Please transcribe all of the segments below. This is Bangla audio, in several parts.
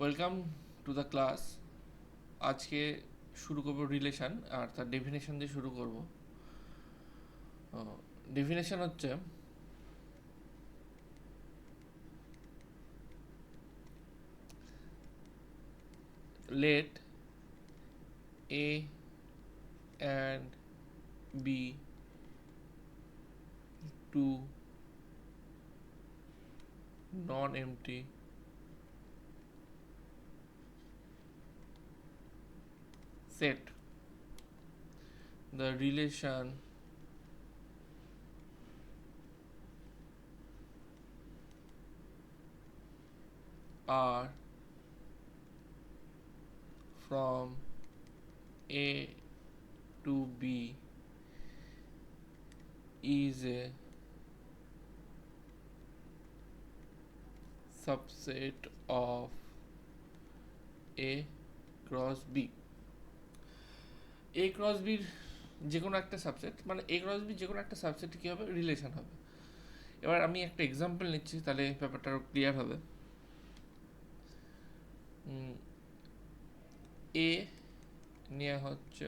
Welcome to the class. আজকে শুরু করব রিলেশন, আর তার ডেফিনেশন দিয়ে শুরু করব। ডেফিনেশন হচ্ছে let A and B two non empty set. The relation are from A to B is a subset of A cross B. A cross B যে কোনো একটা সাবসেট, মানে A cross B যে কোনো একটা সাবসেট কী হবে, রিলেশন হবে। এবার আমি একটা এক্সাম্পল নিচ্ছি, তাহলে ব্যাপারটা আরও ক্লিয়ার হবে। এ নেওয়া হচ্ছে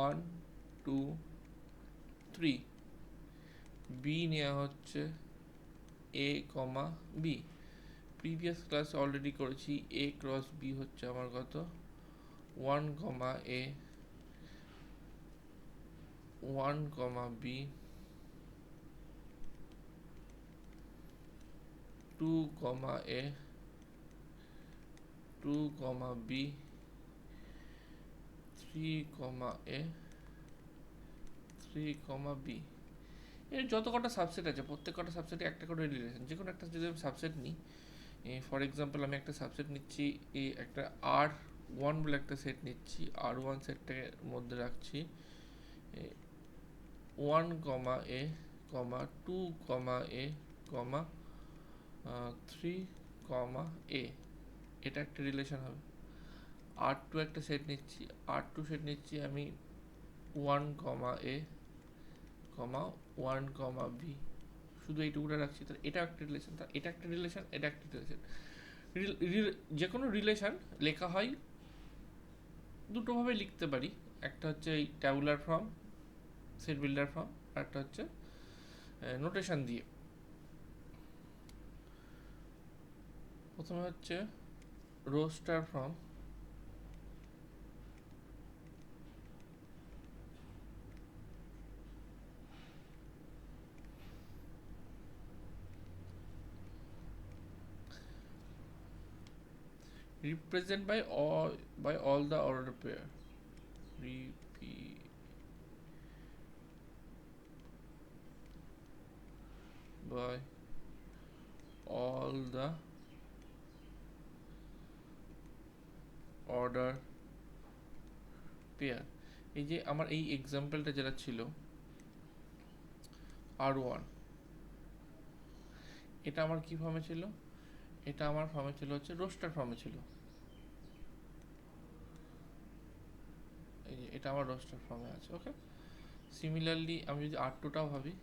1 2 3, বি নেওয়া হচ্ছে এ comma B. Previous class already করেছি, এ ক্রস বি হচ্ছে আমার কত 1 কমা এ 1 কমা বি 2 কমা এ 2 কমা বি 3 কমা এ 3 কমা বি। এর যত কটা সাবসেট আছে প্রত্যেক কটা সাবসেটে একটা করে রিলেশন। যে কোনো একটা যদি আমি সাবসেট নিই, ফর এক্সাম্পল আমি একটা সাবসেট নিচ্ছি, এই একটা R1 বলে একটা সেট নিচ্ছি, R1 সেটটাকে মধ্যে রাখছি 1 কমা এ কমা 2 কমা এ কমা 3 কমা এ। এটা একটা রিলেশন হবে। R2 একটা সেট নিচ্ছি, R2 সেট নিচ্ছি আমি 1 কমা এ কমা 1 কমা বি, শুধু এইটুকুটা রাখছি। তাহলে এটা একটা রিলেশন, তাহলে এটা একটা রিলেশন, এটা একটা রিলেশন। যে কোনো রিলেশন লেখা হয় দুটোভাবে লিখতে পারি। একটা হচ্ছে এই tabular form, set builder form, আর একটা হচ্ছে নোটেশন দিয়ে। প্রথমে হচ্ছে roster form, represent by all the order pair. Repeat by all the order pair. এই যে আমার এই এক্সাম্পলটা যেটা ছিল R1, এটা আমার কি ফর্মে ছিল? এটা আমার ফর্মে ছিল হচ্ছে রোস্টার ফর্মে ছিল। এই যে এটা আমার রোস্টার ফর্মে আছে। ওকে, সিমিলারলি আমি যদি R2টাও ভাবি,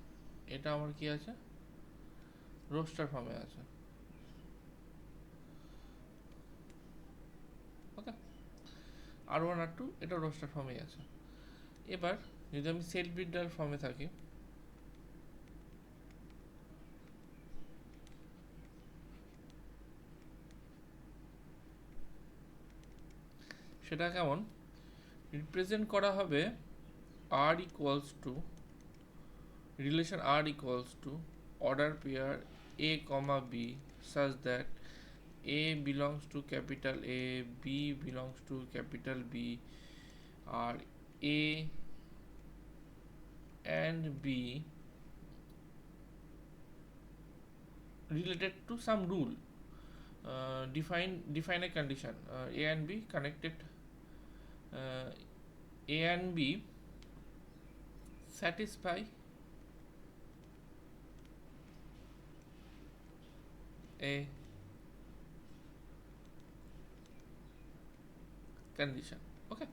এটা আমার কি আছে? রোস্টার ফর্মে আছে। ওকে, R1 R2 এটা রোস্টার ফর্মেই আছে। এবার যদি আমি সেট বিল্ডার ফর্মে থাকি, সেটা কেমন রিপ্রেজেন্ট করা হবে? R equals to relation R equals to order pair A comma B such that A belongs to capital A, B belongs to capital B, আর A and B related to some rule. Define a condition. A and B connected. A and B satisfy a condition. Okay,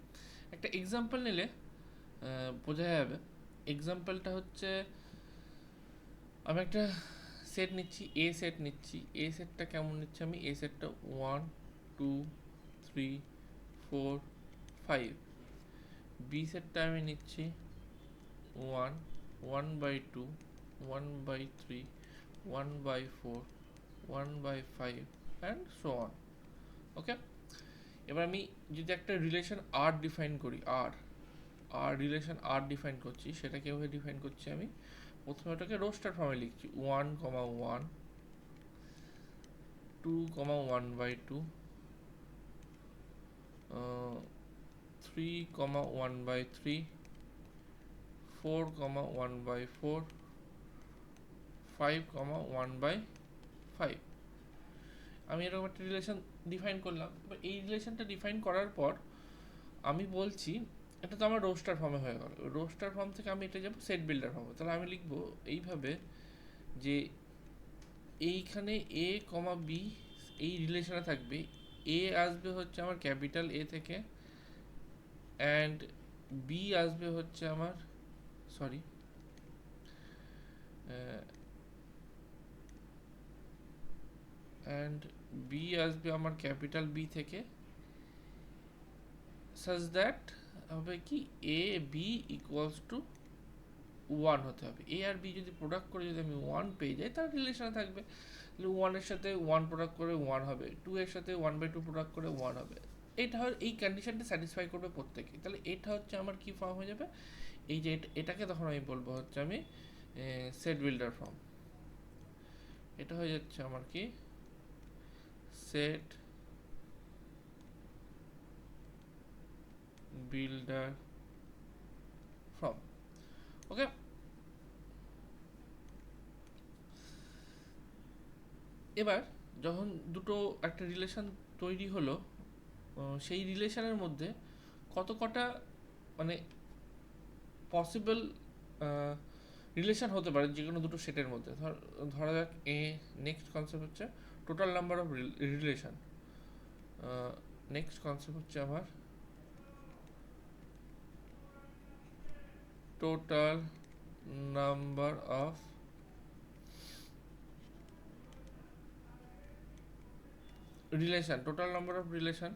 একটা এক্সাম্পল নিলে বোঝা যাবে। এক্সাম্পলটা হচ্ছে আমি একটা সেট নিচ্ছি, এ সেট নিচ্ছি। এ সেটটা কেমন নিচ্ছি আমি? এ সেটটা 1 2 3 4 5 বি সেটটা আমি নিচ্ছি 1 1/2 1/3 1/4 1/5 অ্যান্ড সো অন। ওকে, এবার আমি যদি একটা রিলেশন আর ডিফাইন করি, আর রিলেশন আর ডিফাইন করছি, সেটা কীভাবে ডিফাইন করছি আমি প্রথমে ওটাকে রোস্টার ফর্মে লিখছি 1, 1 2, 1/2 3, 1/3 4, 1/4 5, 1/5 আমি এরকম একটা রিলেশন ডিফাইন করলাম। এবার এই রিলেশনটা ডিফাইন করার পর আমি বলছি এটা তো আমার রোস্টার ফর্মে হয়ে গেল। রোস্টার ফর্ম থেকে আমি এটা যাবো সেট বিল্ডার ফর্মে। তাহলে আমি লিখবো এইভাবে যে এইখানে এ কমা বি এই রিলেশনে থাকবে, এ আসবে হচ্ছে আমার ক্যাপিটাল এ থেকে অ্যান্ড বি আসবে হচ্ছে আমার সরি অ্যান্ড বি আসবে আমার ক্যাপিটাল বি থেকে, সাচ দ্যাট হবে কি এ বি ইকুয়ালস টু 1 হতে হবে। এ আর বি যদি প্রোডাক্ট করে যদি আমি 1 পেয়ে যাই তার রিলেশনে থাকবে। তাহলে 1 এর সাথে 1 প্রোডাক্ট করে 1 হবে, 2 এর সাথে 1/2 প্রোডাক্ট করে 1 হবে। এটা এই কন্ডিশনটা স্যাটিসফাই করবে প্রত্যেকে। তাহলে এটা হচ্ছে আমার কি ফর্ম হয়ে যাবে, এই যে এটাকে তখন আমি বলবো হচ্ছে আমি সেট বিল্ডার ফর্ম। এটা হয়ে যাচ্ছে আমার কি সেট বিল্ডার ফর্ম। ওকে, এবার যখন দুটো একটা রিলেশন তৈরি হলো, সেই রিলেশনের মধ্যে কত কটা মানে পসিবল রিলেশন হতে পারে যে কোনো দুটো সেটের মধ্যে। ধরা যাক নেক্সট কনসেপ্ট হচ্ছে total number of relation. Next concept হচ্ছে আমার total number of relation. Total number of relation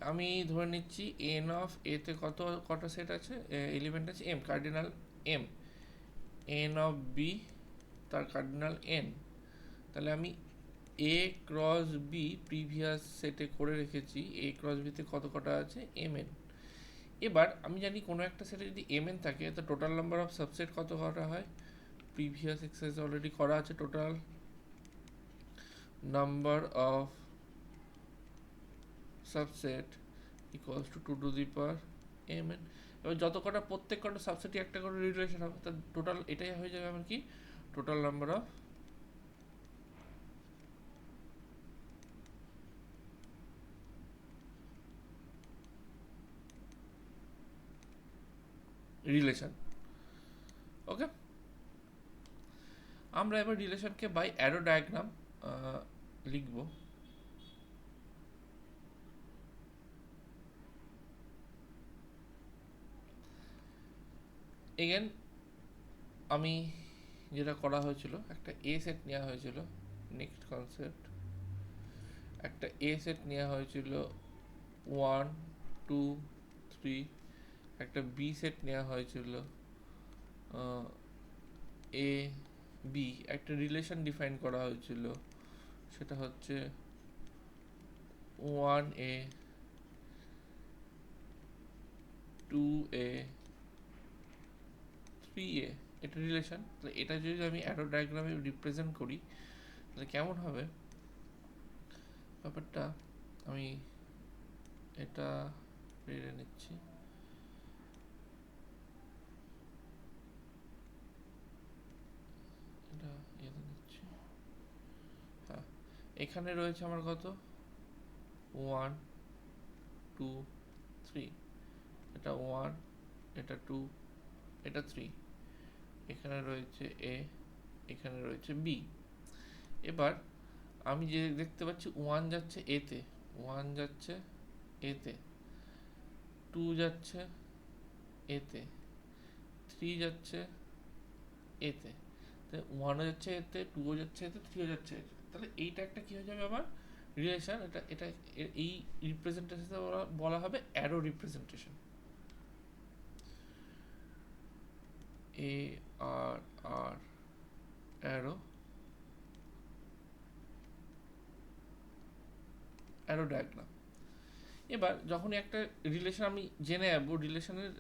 আমি ধরে নিচ্ছি এন অফ এতে কটা সেট আছে, এলিমেন্ট আছে M, cardinal M. N of B তার কার্ডিনাল এন। তাহলে আমি এ ক্রস বি প্রিভিয়াস সেটে করে রেখেছি, এ ক্রস বিতে কত কটা আছে এম এন। এবার আমি জানি কোনো একটা সেটে যদি এম এন থাকে তো টোটাল নাম্বার অফ সাবসেট কত কটা হয়, প্রিভিয়াস এক্সারসাইজ অলরেডি করা আছে। Total number of subset equals to 2 to the power m n. এবার যত কটা প্রত্যেক কটা সাবসেটই একটা করে রিলেশন হবে, তার টোটাল এটাই হয়ে যাবে আমার কি টোটাল নাম্বার অফ রিলেশন। ওকে, আমরা এবার রিলেশনকে বাই অ্যারো ডায়াগ্রাম লিখব। এগেন আমি যেটা করা হয়েছিল একটা এ সেট নেওয়া হয়েছিল, নেক্সট কনসেপ্ট একটা এ সেট নেওয়া হয়েছিল 1 2 3, একটা বি সেট নেওয়া হয়েছিল এ বি, একটা রিলেশন ডিফাইন করা হয়েছিল সেটা হচ্ছে 1a 2a 3a, এটা রিলেশন। তাহলে এটা যদি আমি অ্যারো ডায়াগ্রামে রিপ্রেজেন্ট করি তাহলে কেমন হবে ব্যাপারটা, আমি এটা রেড়ে নিচ্ছি। এটা ইয়ে নিচ্ছি, হ্যাঁ এখানে রয়েছে আমার কত 1 2 3, এটা 1 এটা 2 এটা 3, এখানে রয়েছে এ এখানে রয়েছে বি। এবার আমি যে দেখতে পাচ্ছি 1 যাচ্ছে এতে 1 যাচ্ছে এতে, 2 যাচ্ছে এতে, 3 যাচ্ছে এতে, 1ও যাচ্ছে এতে, 2ও যাচ্ছে এতে, 3ও যাচ্ছে এতে। তাহলে এইটা একটা কি হয়ে যাবে আমার রিলেশন। এটা এটা এই রিপ্রেজেন্টেশন বলা হবে অ্যারো রিপ্রেজেন্টেশন। এ আর আর অ্যারো অ্যারো ডায়াগ্রাম। এবার যখন একটা রিলেশন আমি জেনে যাবো, রিলেশনের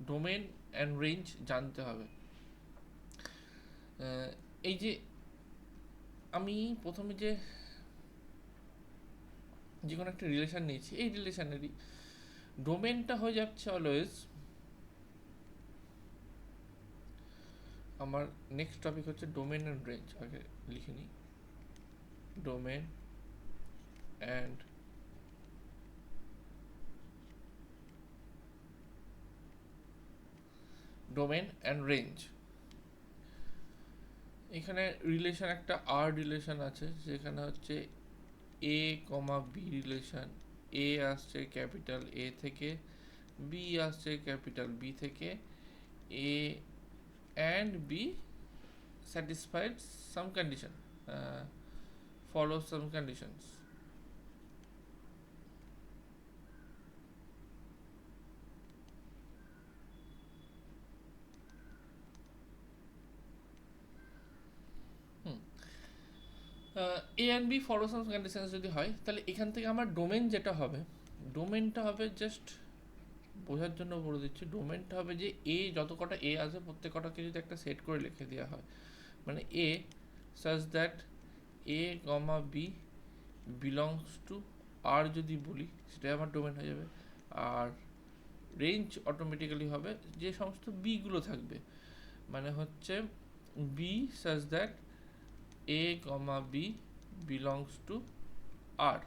ডোমেন অ্যান্ড রেঞ্জ জানতে হবে। এই যে আমি প্রথমে যে কোনো একটা রিলেশন নিয়েছি, এই রিলেশনেরই ডোমেনটা হয়ে যাচ্ছে অলওয়েজ আমার নেক্সট টপিক হচ্ছে ডোমেন অ্যান্ড রেঞ্জ। আগে লিখে নিই, ডোমেন অ্যান্ড রেঞ্জ। এখানে রিলেশন একটা আর রিলেশন আছে, যেখানে হচ্ছে এ কমা বি রিলেশন। এ আসছে ক্যাপিটাল এ থেকে, বি আসছে ক্যাপিটাল বি থেকে। A and B satisfied some condition, follow some conditions. A and B follow some conditions যদি হয়, তাহলে এখান থেকে আমার ডোমেন যেটা হবে, ডোমেনটা হবে জাস্ট বোঝার জন্য বলে দিচ্ছি, ডোমেনটা হবে যে এ যত কটা এ আছে প্রত্যেক কটাকে যদি একটা সেট করে লিখে দেওয়া হয়, মানে A such that A comma B belongs to R যদি বলি, সেটাই আমার ডোমেন হয়ে যাবে। আর রেঞ্জ অটোমেটিক্যালি হবে যে সমস্ত বিগুলো থাকবে, মানে হচ্ছে B such that A comma B belongs to R.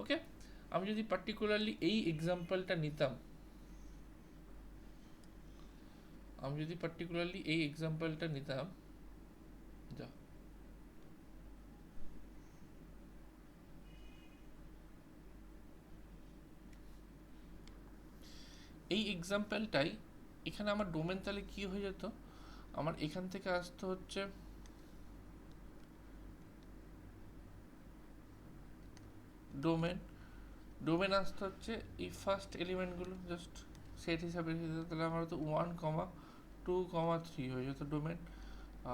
Okay, আমি যদি পার্টিকুলারলি এই এক্সাম্পলটা নিতাম, যা এই এক্সাম্পলটাই এখানে আমার ডোমেন, তাহলে কি হয়ে যেত, আমার এখান থেকে আসতে হচ্ছে ডোমেন আসতে হচ্ছে এই ফার্স্ট এলিমেন্টগুলো জাস্ট সেট হিসাবে রেখে দিত, তাহলে আমার হয়তো 1,2,3 হয়ে যেত ডোমেন।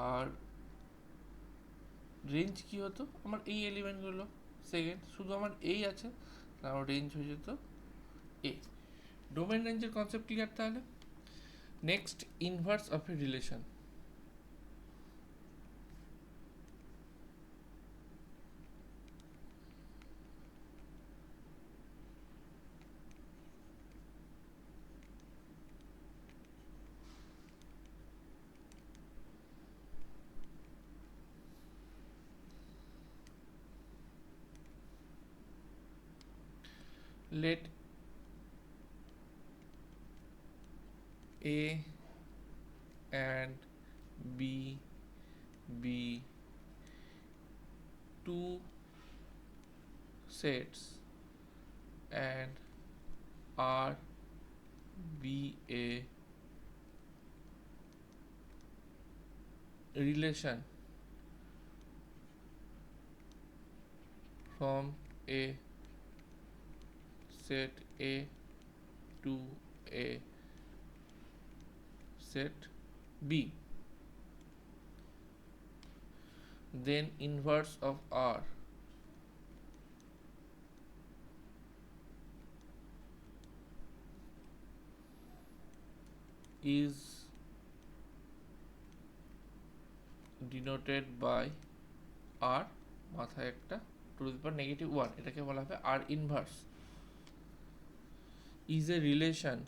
আর রেঞ্জ কি হতো, আমার এই এলিমেন্টগুলো সেকেন্ড, শুধু আমার এই আছে, আমার রেঞ্জ হয়ে যেত এ। ডোমেন রেঞ্জের কনসেপ্ট ক্লিয়ার তাহলে। Next, inverse of a relation. Let A and B be two sets and R be a relation from a set A to a set B, then inverse of R is denoted by R মাথায় একটা টু দি পাওয়ার -1, এটাকে বলা হবে R inverse. is a relation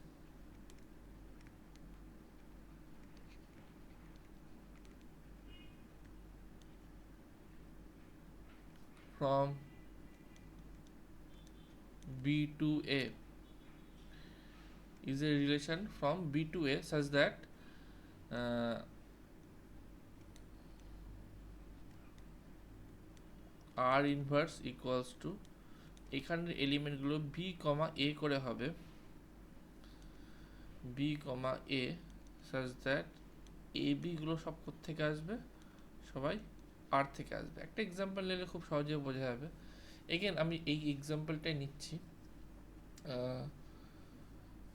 from B to A, is a relation from B to A such that R inverse equals to, এখানের এলিমেন্টগুলো B, A করে হবে B comma A such that A বিগুলো সব থেকে আসবে, সবাই আর থেকে আসবে। একটা এক্সাম্পল নিলে খুব সহজে বোঝা যাবে। এগেন আমি এই এক্সাম্পলটাই নিচ্ছি,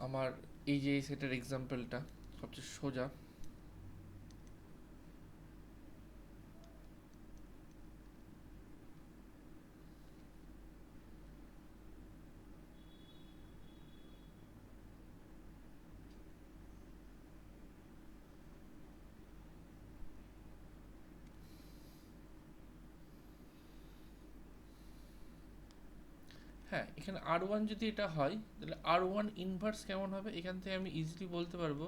আমার এই যে সেটার এক্সাম্পলটা সবচেয়ে সোজা। হ্যাঁ, এখানে R1 যদি এটা হয় তাহলে R1 ইনভার্স কেমন হবে, এখান থেকে আমি ইজিলি বলতে পারবো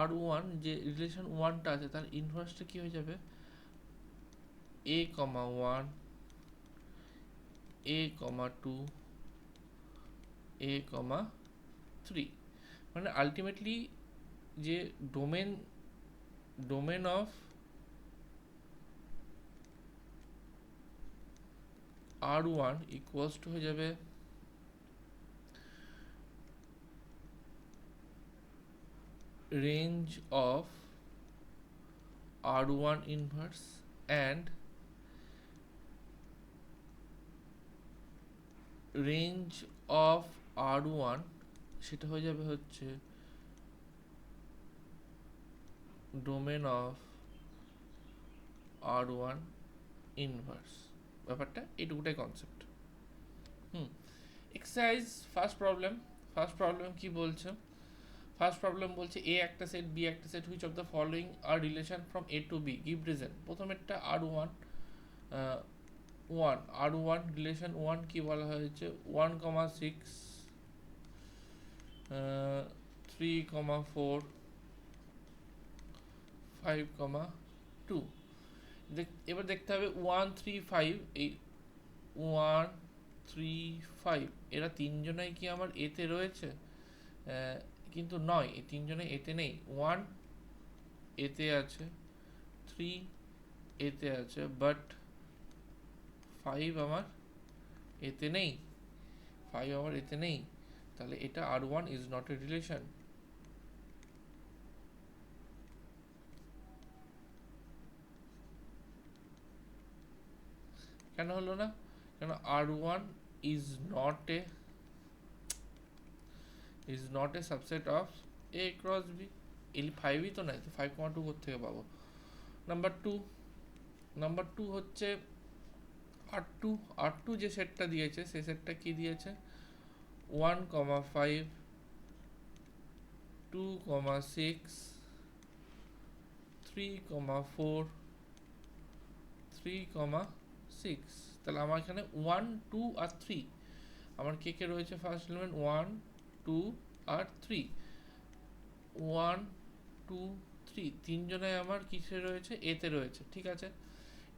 R1 যে রিলেশন 1টা আছে তার ইনভার্সটা কি হয়ে যাবে, a, 1 a, 2 a, 3। মানে আলটিমেটলি যে domain of R1 equals to হয়ে যাবে range of R1 inverse and range of R1 সেটা হয়ে যাবে হচ্ছে domain of R1 inverse। ব্যাপারটা এইটুকুটাই কনসেপ্ট। এক্সারসাইজ ফার্স্ট প্রবলেম কি বলছে, ফার্স্ট প্রবলেম বলছে এ একটা সেট বি একটা set, which of the following are relation from A to B, give reason. প্রথমেরটা R1 R1 রিলেশন 1 কি বলা হয়েছে, 1,6 3,4 5,2। এবার দেখতে হবে 1 3 5, এই 1 3 5 এরা তিনজনাই কি আমার এতে রয়েছে, কিন্তু নয়, এই তিনজনে এতে নেই। 1 এতে আছে, 3 এতে আছে, বাট 5 আমার এতে নেই, 5 আমার এতে নেই, তাহলে এটা R1 is not a relation. কেন হলো না, কেন R1 is not A subset of A cross B। এই 5ই তো নাই, তো 5,2 কোথেকে পাবো। নাম্বার টু হচ্ছে R2 যে সেটটা দিয়েছে সেই সেটটা কি দিয়েছে, 1,5 2,6 3,4 3,6। তাহলে আমার এখানে 1 2 আর 3 আমার কে কে রয়েছে, ফার্স্ট এলিমেন্ট 1 2 আর 3, 1 2 3 তিনজনে আমার কিসে রয়েছে, এতে রয়েছে। ঠিক আছে,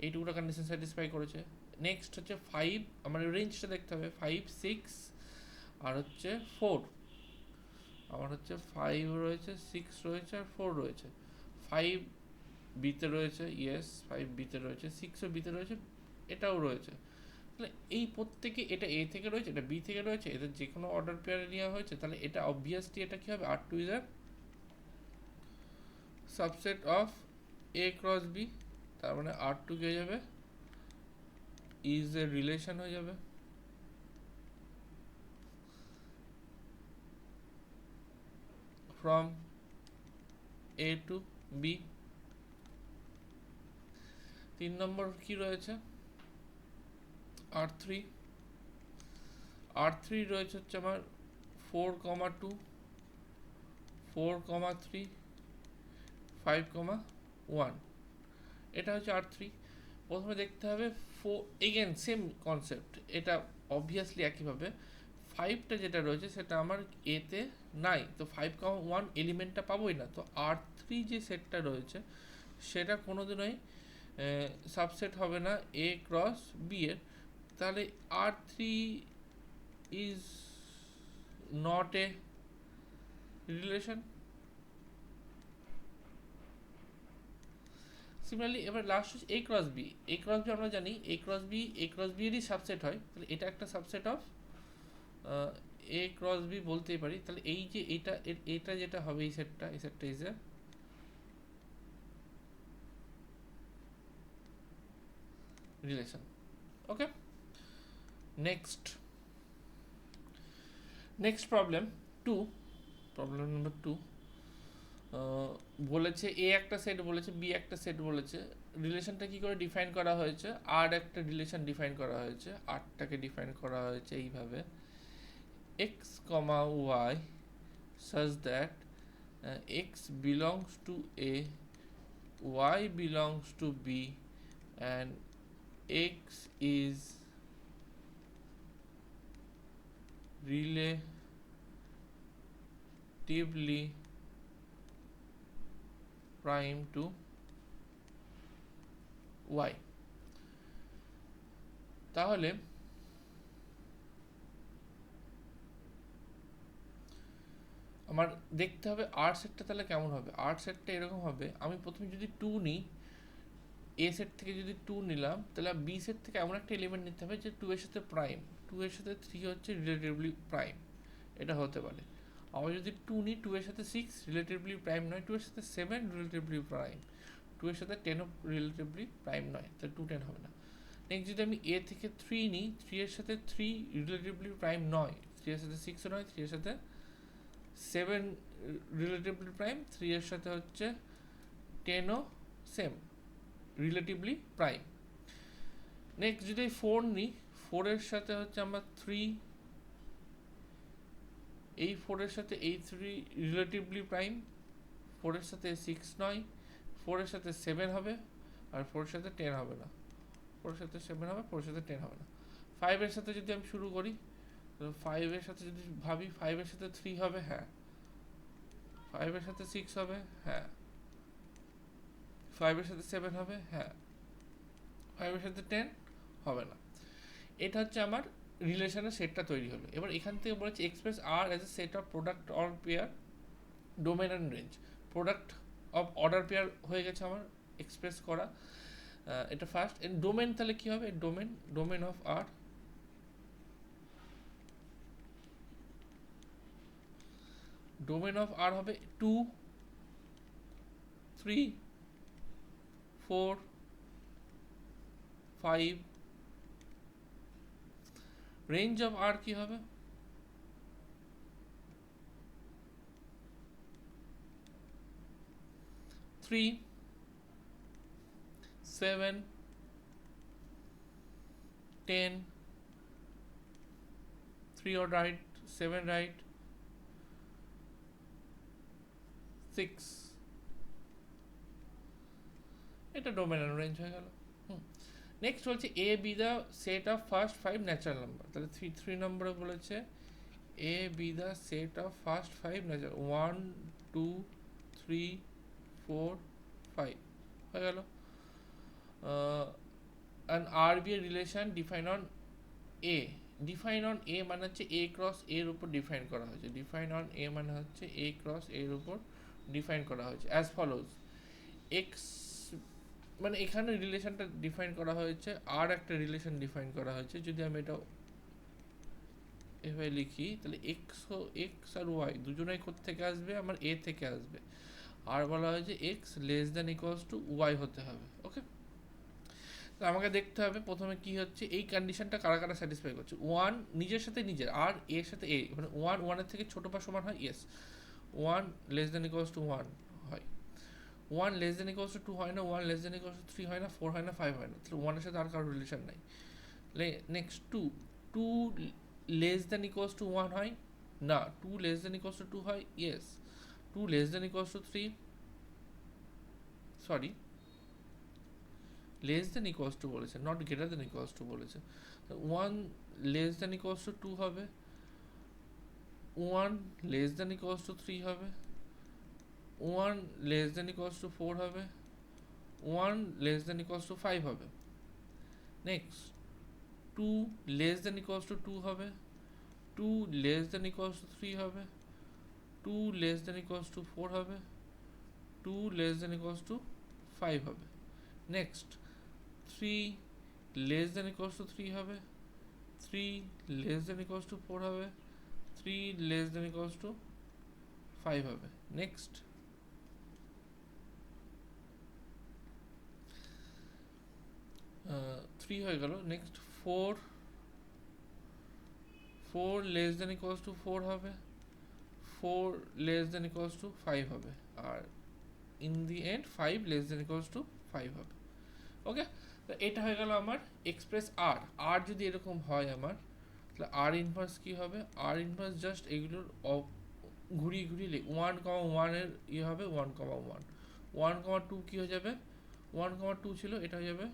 এইটুকুটা কন্ডিশন স্যাটিসফাই করেছে। নেক্সট হচ্ছে 5, আমার রেঞ্জটা দেখতে হবে, 5 6 আর হচ্ছে 4। আমার হচ্ছে 5 রয়েছে, 6 রয়েছে আর 4 রয়েছে। 5 বিতে রয়েছে, ইয়েস 5 বিতে রয়েছে, 6ও বিতে রয়েছে, এটাও রয়েছে। তাহলে এই প্রত্যেকে, এটা এ থেকে রয়েছে, এটা বি থেকে রয়েছে, এদের যে কোনো অর্ডার পেয়ারে নেওয়া হয়েছে, তাহলে এটা অবভিয়াসলি এটা কি হবে, R2 is a subset of A cross B। তার মানে R2 কি হয়ে যাবে, ইজ এ রিলেশন হয়ে যাবে from A to B। 3 নম্বর কি রয়েছে, R3 রয়েছে হচ্ছে আমার 4,2 4,3 5,1। এটা হচ্ছে R3। প্রথমে দেখতে হবে এগেন সেম কনসেপ্ট, এটা অবভিয়াসলি একইভাবে 5টা যেটা রয়েছে সেটা আমার এতে নাই, তো 5,1 এলিমেন্টটা পাবোই না। তো R3 যে সেটটা রয়েছে সেটা কোনোদিনই সাবসেট হবে না A ক্রস B এর। তাহলে R3 is not a relation. Similarly এবার লাস্ট হচ্ছে A ক্রস B। আমরা জানি A ক্রস B এরই সাবসেট হয়, তাহলে এটা একটা subset of A cross B বলতেই পারি। তাহলে এই যে এটা যেটা হবে এই সেটটা is a relation. Okay, next problem 2, problem number 2। বলেছে এ একটা সেট বলেছে, বি একটা সেট বলেছে। রিলেশনটা কি করে ডিফাইন করা হয়েছে? আর একটা রিলেশন ডিফাইন করা হয়েছে, আরটাকে ডিফাইন করা হয়েছে এইভাবে, x comma y such that x belongs to a, y belongs to b, and x is relatively prime to y। তাহলে আমার দেখতে হবে আর সেটটা তাহলে কেমন হবে। আর সেটটা এরকম হবে, আমি প্রথমে যদি 2 নিই, এ সেট থেকে যদি 2 নিলাম, তাহলে বি সেট থেকে এমন একটা এলিমেন্ট নিতে হবে যে 2 এর সাথে প্রাইম, 2 এর সাথে 3 হচ্ছে রিলেটিভলি প্রাইম, এটা হতে পারে। আবার যদি 2 নিই, 2 এর সাথে 6 রিলেটিভলি প্রাইম নয়, 2 এর সাথে 7 রিলেটিভলি প্রাইম, 2 এর সাথে 10 রিলেটিভলি প্রাইম নয়, তাহলে 2 10 হবে না। নেক্সট যদি আমি এ থেকে 3 নিই, 3 এর সাথে 3 রিলেটিভলি প্রাইম নয়, 3 এর সাথে 6 নয়, 3 এর সাথে 7 রিলেটিভলি প্রাইম, 3 এর সাথে হচ্ছে 10ও সেম রিলেটিভলি প্রাইম। নেক্সট যদি 4 নিই, 4 এর সাথে হচ্ছে আমার 3, এই 4 এর সাথে এই 3 রিলেটিভলি প্রাইম, 4 এর সাথে 6 নয়, 4 এর সাথে 7 হবে, আর 4 এর সাথে 10 হবে না, 4 এর সাথে 7 হবে, 4 এর সাথে 10 হবে না। 5 এর সাথে যদি আমি শুরু করি, তো 5 এর সাথে যদি ভাবি, 5 এর সাথে 3 হবে, হ্যাঁ। 5 এর সাথে 6 হবে, হ্যাঁ। 5 এর সাথে 7 হবে, হ্যাঁ। 5 এর সাথে 10 হবে না। এটা হচ্ছে আমার রিলেশনের সেটটা তৈরি হলো। এবার এখান থেকে বলেছে express R as a set of product or pair, domain and range. Product of order pair হয়ে গেছে আমার এক্সপ্রেস করা, এটা ফার্স্ট। এন্ড ডোমেন তাহলে কি হবে? Domain of R, domain of R হবে 2, 3, 4, 5। রেঞ্জ অফ আর কি হবে? 3, 7, 10, 3 or right, 7 right, 6। এটা ডোমেন অ্যান্ড রেঞ্জ হয়ে গেল। নেক্সট বলছে A B the set of first 5 natural number. তাহলে 3 নম্বরে বলেছে A B the set of first 5 natural, 1, 2, 3, 4, 5 হয়ে গেল। And R be a relation define on A. Define on A মানে হচ্ছে এ ক্রস এর উপর ডিফাইন করা হয়েছে। ডিফাইন অন এ মানে হচ্ছে এ ক্রস এর উপর ডিফাইন করা হয়েছে অ্যাজ ফলোজ। এক্স মানে এখানে রিলেশনটা ডিফাইন করা হয়েছে, আর একটা রিলেশন ডিফাইন করা হয়েছে। যদি আমি এটা এভাবে লিখি, তাহলে এক্স আর ওয়াই দুজনেই থেকে আসবে, আমার এ থেকে আসবে। আর বলা হয়েছে x less than equals to y হতে হবে। ওকে, তো আমাকে দেখতে হবে প্রথমে কি হচ্ছে, এই কন্ডিশনটা কারা কারা স্যাটিসফাই করছে। ওয়ান নিজের সাথে নিজের, আর এর সাথে এ, মানে ওয়ানের থেকে ছোটো বা সমান হয়, yes. 1 less than equals two 1 হয়, 1 লেস দ্যান ইকুয়ালস টু 2 হয় না, 1 লেস দ্যান ইকুয়ালস টু 3 হয় না, 4 হয় না, 5 হয় না। তাহলে 1 এর সাথে আর কারোর রিলেশন নাই। Next 2 less than equals two 1 হয় না, 2 লেস দ্যান ইকুয়ালস টু 2 হয়, yes. 2 less than equals to 3, sorry less than equals to বলেছে, not greater than equals to বলেছে। 1 লেস দ্যান ইকুয়ালস টু 2 হবে, 1 লেস দ্যান ইকুয়ালস টু 3 হবে, 1 লেস দ্যান ইকুয়ালস টু 4 হবে, 1 লেস দ্যান ইকুয়ালস টু 5 হবে। Next 2 less than equals to 2 হবে, 2 লেস দ্যান ইকুয়ালস টু 3 হবে, 2 লেস দ্যান ইকুয়ালস টু 4 হবে, 2 লেস দ্যান ইকুয়ালস টু 5 হবে। Next 3 less than equals to 3 হবে, 3 লেস দ্যান ইকুয়ালস টু 4 হবে, 3 লেস দেন ইকুয়ালস টু 5 হবে। নেক্সট 3 হয়ে গেল। Next 4 less than equals to 4 হবে, 4 লেস দেন ইকুয়ালস টু 5 হবে, আর in the end 5 less than equals to 5 হবে। ওকে, তো এটা হয়ে গেল আমার এক্সপ্রেস আর। আর যদি এরকম হয় আমার, তাহলে আর ইনভার্স কী হবে? আর ইনভার্স জাস্ট এগুলোর ঘুরিয়ে ঘুরিয়ে 1,1 এর ইয়ে হবে 1,1, 1,2 কী হয়ে যাবে? 1,2 ছিল, এটা হয়ে যাবে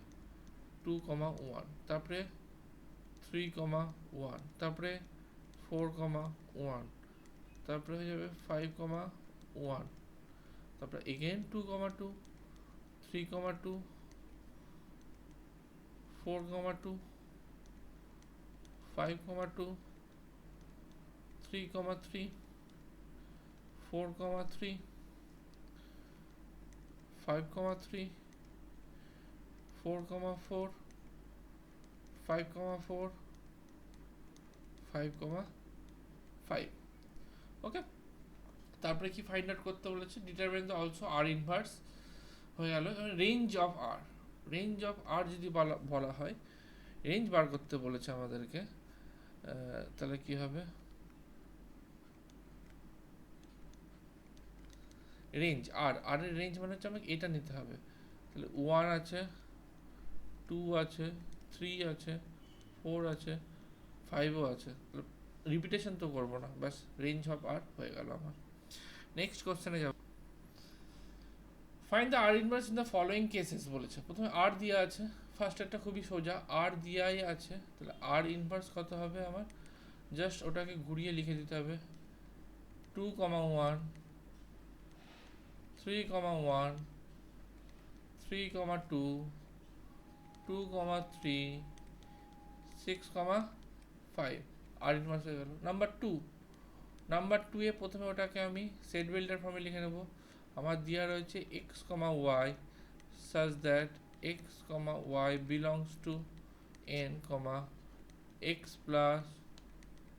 2,1, তারপরে 3,1, তারপরে 4,1, তারপরে হয়ে যাবে 5,1, তারপরে এগেন 2,2, 3,2, 4,2, 5,2, 3,3, 4,3, 5,3, 4,4, 5,4, 5,5। ওকে, তারপরে কি ফাইন্ড আউট করতে বলেছে? Determine the also R inverse হয়ে গেল। Range of R, range of R যদি বলা হয়, রেঞ্জ বার করতে বলেছে আমাদেরকে, তাহলে কি হবে? রেঞ্জ আর, আর এর রেঞ্জ মানে হচ্ছে আমাকে এটা নিতে হবে। তাহলে 1 আছে, 2 আছে, 3 আছে, 4 আছে, 5ও আছে, রিপিটেশন তো করবো না, ব্যাস রেঞ্জ অফ আর হয়ে গেল আমার। নেক্সট কোশ্চেনে যাব। Find the R inverse in the following cases বলেছে। প্রথমে আর দেওয়া আছে, ফার্স্ট একটা খুবই সোজা, আর দেওয়াই আছে, তাহলে আর ইনভার্স কত হবে আমার? জাস্ট ওটাকে ঘুরিয়ে লিখে দিতে হবে 2,1, 3,1, 3,2, 2,3, 6,5। আর ইনভার্স হয়ে গেল। নাম্বার টু এ প্রথমে ওটাকে আমি সেট বিল্ডার ফর্মে লিখে নেব। আমার দেওয়া রয়েছে x, y such that x, y belongs to n, x plus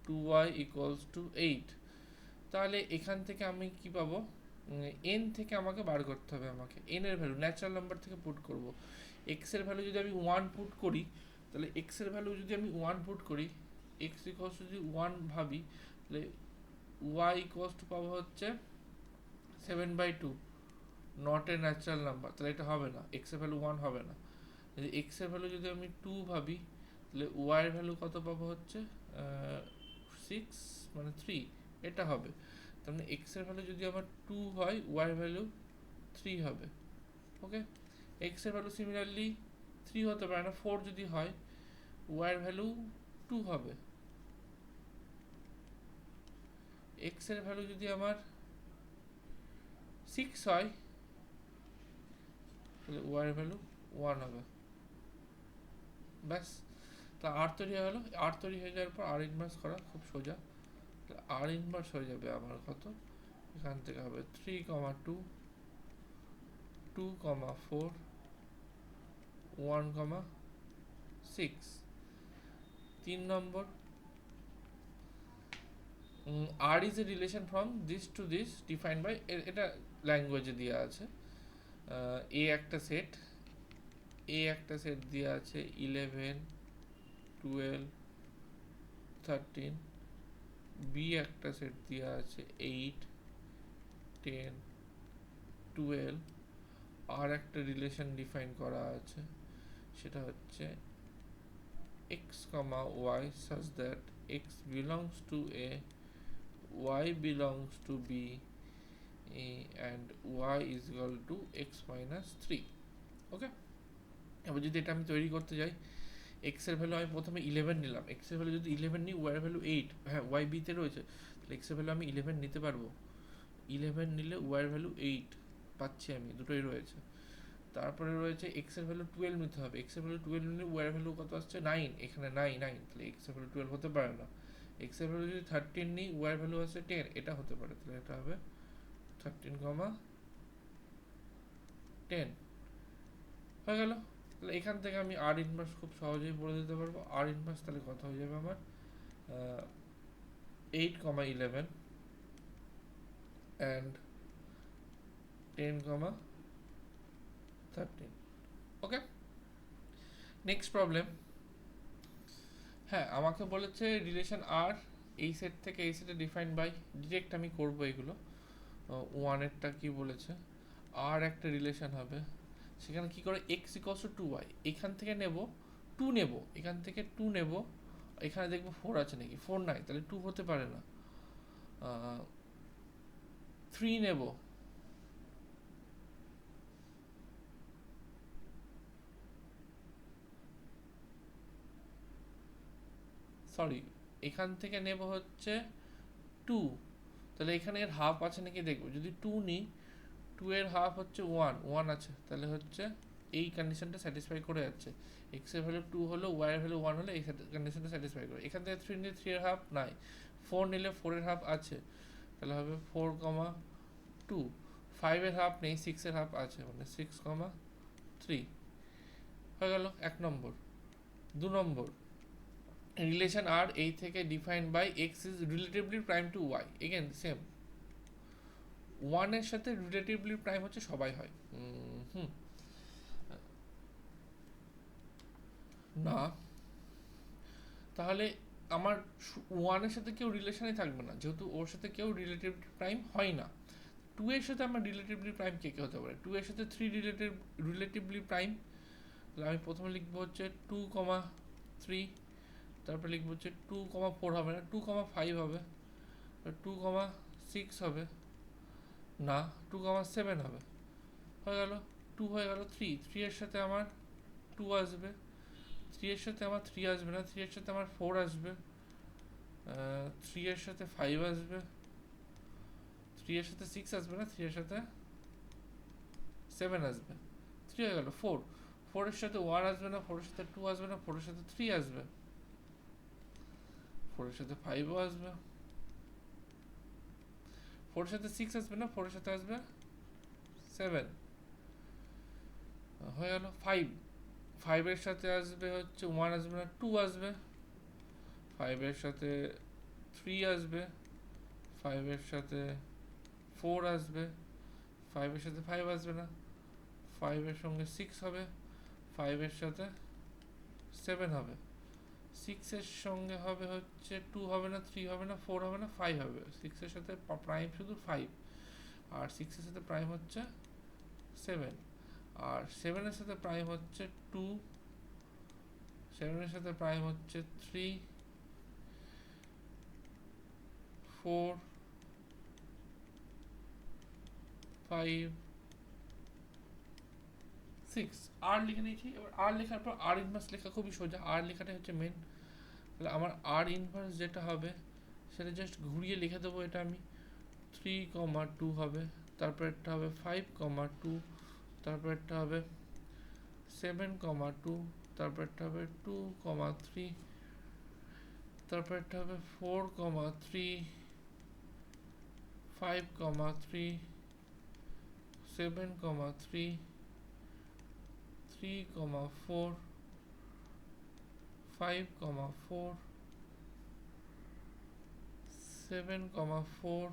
2y equals to 8। তাহলে এখান থেকে আমি কি পাবো? n থেকে আমাকে বার করতে হবে, আমাকে n এর ভ্যালু ন্যাচারাল নাম্বার থেকে পুট করব। x এর ভ্যালু যদি আমি 1 পুট করি, তাহলে x এর ভ্যালু যদি আমি 1 পুট করি, x ইকুয়ালস টু যদি 1 ভাবি, তাহলে y ইকুয়ালস টু পাবো হচ্ছে 7/2, নট এ ন্যাচারাল নাম্বার, তাহলে এটা হবে না, x এর ভ্যালু 1 হবে না। যদি x এর ভ্যালু যদি আমি 2 ভাবি, তাহলে y এর ভ্যালু কত পাবো হচ্ছে 6 মানে 3, এটা হবে। তার মানে x এর ভ্যালু যদি আমার 2 হয়, y এর ভ্যালু 3 হবে। ওকে, x এর ভ্যালু সিমিলারলি 3 হতে পারে না, 4 যদি হয়, y এর ভ্যালু 2 হবে। x এর ভ্যালু যদি আমার 6 হয়, তাহলে y এর ভ্যালু 1 হবে। ব্যাস, তা আর তৈরি হয়ে গেল। আর তৈরি হয়ে যাওয়ার পর আর ইনভার্স করা খুব সোজা। আর ইনভার্স হয়ে যাবে আমার কত? এখান থেকে হবে 3,2, 2,4, 1,6। 3 নম্বর, R is a relation from this to this defined by, এটা ল্যাঙ্গুয়েজে দেওয়া আছে। এ একটা সেট, দেওয়া আছে 11, 12, 13, বি একটা সেট দেওয়া আছে 8, 10, 12, আর একটা রিলেশন ডিফাইন করা আছে, সেটা হচ্ছে x, y such that x belongs to a, y belongs to b, and y is equal to x minus 3। ওকে, এবার যদি এটা আমি তৈরি করতে যাই, x এর ভ্যালু আমি প্রথমে 11 নিলাম, x এর ভ্যালু যদি 11 নিই, y এর ভ্যালু 8, হ্যাঁ y b তে রয়েছে, তাহলে x এর ভ্যালু আমি 11 নিতে পারবো। 11 নিলে y এর ভ্যালু 8 পাচ্ছি আমি, দুটোই রয়েছে। তারপরে রয়েছে x এর ভ্যালু 12 নিতে হবে, x এর ভ্যালু 12 নিলে y এর ভ্যালু কত আসছে 9, এখানে 9, তাহলে x এর ভ্যালু 12 হতে পারে না। x এর ভ্যালু যদি 13 নিই, y এর ভ্যালু আসছে 10, এটা হতে পারে, তাহলে এটা হবে 13, 10 হয়ে গেল। তাহলে এখান থেকে আমি আর ইনভার্স খুব সহজেই বলে দিতে পারবো। আর ইনভার্স তাহলে কত হয়ে যাবে আমার? 8, 11 and 10, 13. Okay, next problem. হ্যাঁ, আমাকে বলেছে রিলেশন আর এই সেট থেকে এই সেটে ডিফাইন বাই, ডিরেক্ট আমি করব এগুলো। ওয়ানেরটা কি বলেছে, আর একটা রিলেশন হবে, সেখানে কি করে এক্স ইকলস টু 2y, এখান থেকে নেব 2 নেব, এখান থেকে 2 নেব, এখানে দেখবো 4 আছে নাকি, 4 নাই, তাহলে 2 হতে পারে না। 3 নেব, সরি, এখান থেকে নেব হচ্ছে 2, তাহলে এখানে এর হাফ আছে নাকি দেখবো, যদি 2 নিই, 2 এর হাফ হচ্ছে 1 আছে, তাহলে হচ্ছে এই কন্ডিশনটা স্যাটিসফাই করে যাচ্ছে। এক্স এর ভ্যালু 2 হলো, ওয়াই এর ভ্যালু 1 হলে এই কন্ডিশনটা স্যাটিসফাই করে। এখান থেকে 3 নিলে 3 এর হাফ নাই, 4 নিলে 4 এর হাফ আছে, তাহলে হবে 4, 2। 5 এর হাফ নেই, 6 এর হাফ আছে, মানে 6, 3 হয়ে গেল 1 নম্বর। 2 নম্বর, রিলেশন আর এই থেকে defined by x is relatively prime to y, again same, 1 এর সাথে রিলেটিভলি প্রাইম হচ্ছে সবাই হয়। না, তাহলে আমার 1 এর সাথে কেউ রিলেশনে থাকবে না, যেহেতু ওর সাথে কেউ রিলেটিভলি প্রাইম হয় না। 2 এর সাথে আমার রিলেটিভলি প্রাইম কে কে হতে পারে, 2 এর সাথে 3 রিলেটিভলি প্রাইম, তাহলে আমি প্রথমে লিখবো হচ্ছে 2, 3, তারপর লিখবো হচ্ছে 2, 4 হবে না, 2, 5 হবে, 2, 6 হবে না, 2, 7 হবে, হয়ে গেল 2, হয়ে গেল 3 এর সাথে আমার 2 আসবে, 3 এর সাথে আমার 3 আসবে না, 3 এর সাথে আমার 4 আসবে, 3 এর সাথে 5 আসবে, 3 এর সাথে 6 আসবে না, 3 এর সাথে 7 আসবে, 3 হয়ে গেল 4 এর সাথে 1 আসবে না, 4 এর সাথে 2 আসবে না, 4 এর সাথে 3 আসবে, 4 এর সাথে 5ও আসবে, 4 এর সাথে 6 আসবে না, 4 এর সাথে আসবে 7, হয়ে গেল 5 এর সাথে আসবে হচ্ছে 1 আসবে না, 2 আসবে, 5 এর সাথে 3 আসবে, 5 এর সাথে 4 আসবে, 5 এর সাথে 5 আসবে না, 5 এর সঙ্গে 6 হবে, 5 এর সাথে 7 হবে, 6 এর সঙ্গে হবে হচ্ছে 2 হবে না, 3 হবে না, 4 হবে না, 5 হবে, 6 এর সাথে প্রাইম শুধু 5, আর 6 এর সাথে প্রাইম হচ্ছে 7, আর 7 এর সাথে প্রাইম হচ্ছে 2, 7 এর সাথে প্রাইম হচ্ছে 3, 4, 5, 6, আর লিখে নিয়েছি। এবার আর লেখার পর আর ইনভার্স লেখা খুবই সোজা, আর লেখাটাই হচ্ছে মেন। তাহলে আমার আর ইনভার্স যেটা হবে সেটা জাস্ট ঘুরিয়ে লিখে দেবো, এটা আমি 3, 2 হবে, তারপর একটা হবে 5, 2, তারপর একটা হবে 7, 2, তারপর একটা হবে 2, 3, তারপর একটা হবে 4, 3, 5, 3, 7, 3, 3, 4, 5, 4, 7, 4,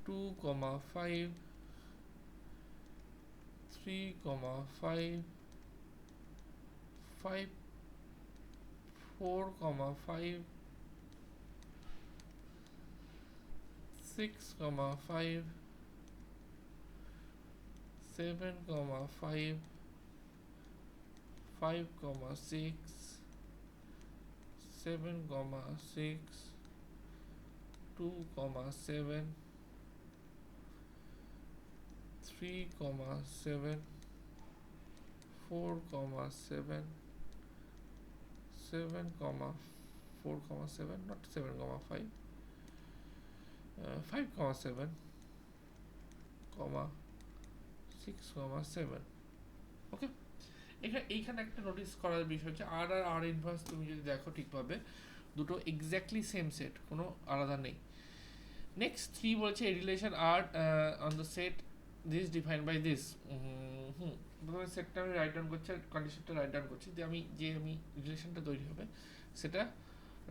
2, 5, 3, 5, 4, 5, 6, 5, 7, 5, 5, 6, 7, 6, 2, 7, 3, 7, 4, 7, 7, 4, 7, not 7, 5, 5, 7, 6, 7, ওকে। এইখানে একটা নোটিস করার বিষয় হচ্ছে আর আর আর ইনভার্স তুমি যদি দেখো ঠিকভাবে, দুটো এক্স্যাক্টলি সেম সেট, কোনো আলাদা নেই। নেক্সট 3 বলছে relation R on the set this defined by this. প্রথমে সেটটা আমি রাইট ডাউন করছি আর কন্ডিশনটা রাইট ডাউন করছি, যে আমি রিলেশনটা তৈরি হবে সেটা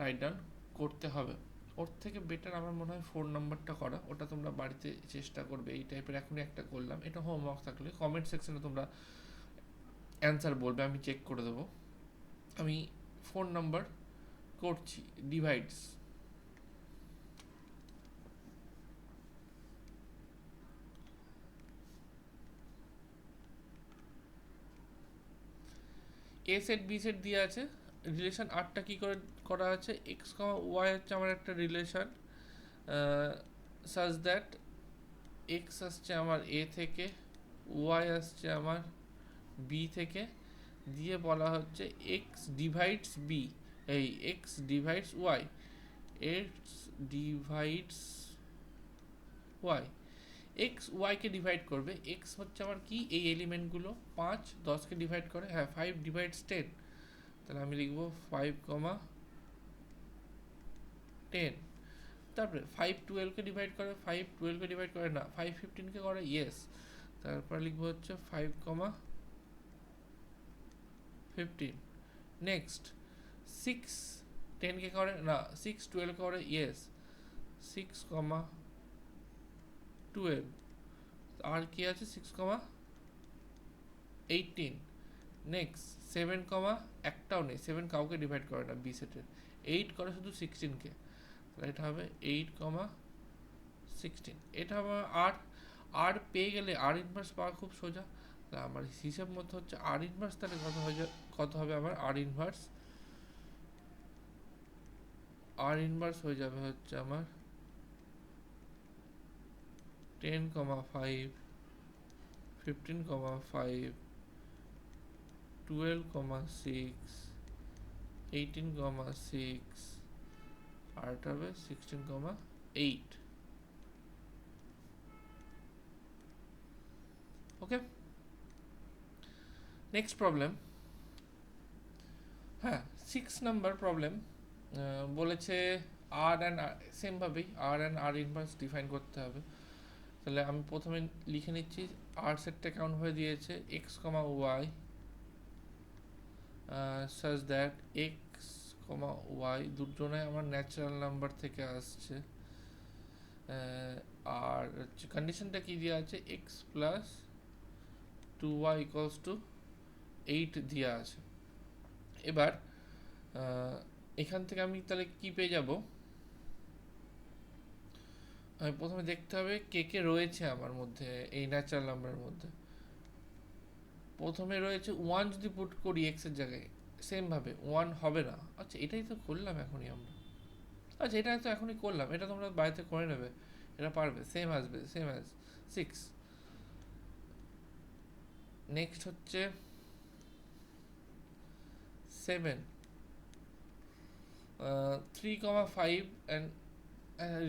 রাইট ডাউন করতে হবে। ওর থেকে বেটার আমার মনে হয় 4 নাম্বারটা করা, ওটা তোমরা বাড়িতে চেষ্টা করবে এই টাইপের। এখনই একটা করলাম, এটা হোমওয়ার্ক থাকলে কমেন্ট সেকশনে তোমরা অ্যান্সার বলবে, আমি চেক করে দেবো। আমি 4 নাম্বার করছি, ডিভাইডস। এ সেট বি সেট দিয়ে আছে, রিলেশন আরটা কী করে করা আছে, এক্স কমা ওয়াই হচ্ছে আমার একটা রিলেশন সাজ দ্যাট এক্স আসছে আমার এ থেকে, ওয়াই আসছে আমার বি থেকে, দিয়ে বলা হচ্ছে এক্স ডিভাইডস বি, এই x divides y, x divides y, x ওয়াইকে ডিভাইড করবে। এক্স হচ্ছে আমার কি, এই এলিমেন্টগুলো 5 10কে ডিভাইড করে, হ্যাঁ 5 ডিভাইডস 10, তাহলে আমি লিখবো 5,10। তারপরে 5 12কে ডিভাইড করে, 5 12কে ডিভাইড করে না, 5 15কে করে, ইয়েস। তারপর লিখবো হচ্ছে 5,15। নেক্সট 6 10কে করে না, 6 12কে করে, ইয়েস, 6,12। আর কি আছে, 6,18। নেক্সট 7, একটাও নেই, 7 কাউকে ডিভাইড করে না বি সেটের, 8 করে শুধু 16কে, তাহলে এটা হবে 8,16। এটা আমার আর পেয়ে গেলে আর ইনভার্স পাওয়া খুব সোজা। তাহলে আমার হিসাব মতো হচ্ছে আর ইনভার্স, তাহলে কত হবে আমার আর ইনভার্স হয়ে যাবে হচ্ছে আমার 10,5, 15,5, 12,6, 18,6, আর এটা হবে 16,8। Okay, next problem. হ্যাঁ, 6 নাম্বার প্রবলেম বলেছে আর অ্যান্ড সেমভাবেই R and R inverse define করতে হবে। তাহলে আমি প্রথমে লিখে নিচ্ছি, আর সেটটা কেমন হয়ে দিয়েছে, x comma y such that x comma y দুজনে আমার ন্যাচারাল নাম্বার থেকে আসছে, আর কন্ডিশনটা কি দেওয়া আছে, x plus 2y equals to 8 দেওয়া আছে। এবার এখান থেকে আমি তাহলে কি পেয়ে যাব, আমি প্রথমে দেখতে হবে কে কে রয়েছে আমার মধ্যে এই ন্যাচারাল নাম্বারের মধ্যে। প্রথমে রয়েছে 1, যদি পুট করি এক্স এর জায়গায় সেমভাবে 1 হবে না। আচ্ছা, এটাই তো করলাম এখনই আমরা, আচ্ছা এটা তো এখনই করলাম, এটা তোমরা বাড়িতে করে নেবে, এটা পারবে, সেম আসবে, সেম অ্যাজ 6। নেক্সট হচ্ছে 7, 3,5 অ্যান্ড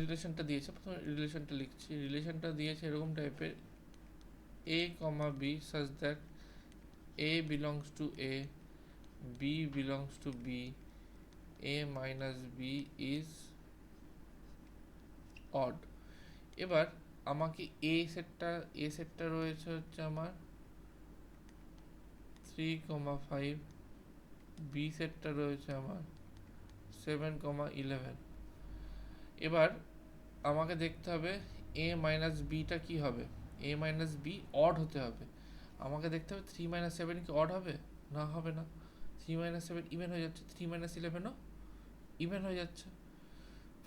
রিলেশনটা দিয়েছে, প্রথমে রিলেশনটা লিখছি, রিলেশনটা দিয়েছে এরকম টাইপের, a comma b such that a belongs to a, b belongs to b, a minus b is odd। এবার আমাকে a সেটটা রয়েছে হচ্ছে আমার 3,5, b সেটটা রয়েছে আমার 7,11। এবার আমাকে দেখতে হবে a মাইনাস বিটা কি হবে, a মাইনাস বি অড হতে হবে। আমাকে দেখতে হবে 3 মাইনাস 7 কি অড হবে, না হবে না, 3 মাইনাস 7 ইভেন হয়ে যাচ্ছে, 3 মাইনাস 11ও ইভেন হয়ে যাচ্ছে,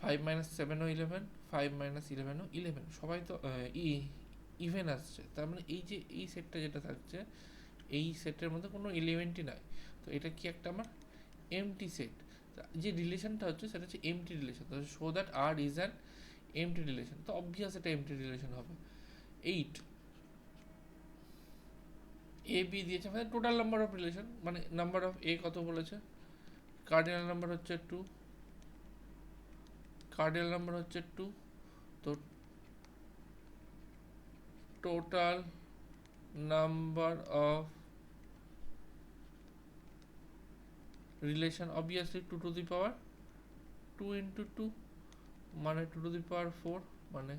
5 মাইনাস 7ও 11, 5 মাইনাস 11ও 11, সবাই তো ইভেন আসছে। তার মানে এই যে এই সেটটা যেটা থাকছে, এই সেটের মধ্যে কোনো এলিমেন্টই নাই, তো এটা কি একটা আমার এমটি সেট। যে রিলেশনটা হচ্ছে সেটা হচ্ছে empty relation, show that R is an empty relation, তো অবভিয়াস এটা এমটি রিলেশন হবে। 8 এ বি দিয়েছে মানে টোটাল নাম্বার অফ রিলেশন, মানে নাম্বার অফ এ কত বলেছে, কার্ডিনাল নাম্বার হচ্ছে 2, কার্ডিনাল নাম্বার হচ্ছে 2, তো total number of relation obviously 2 to the power 2 into 2 মানে 2 টু দি পাওয়ার 4 মানে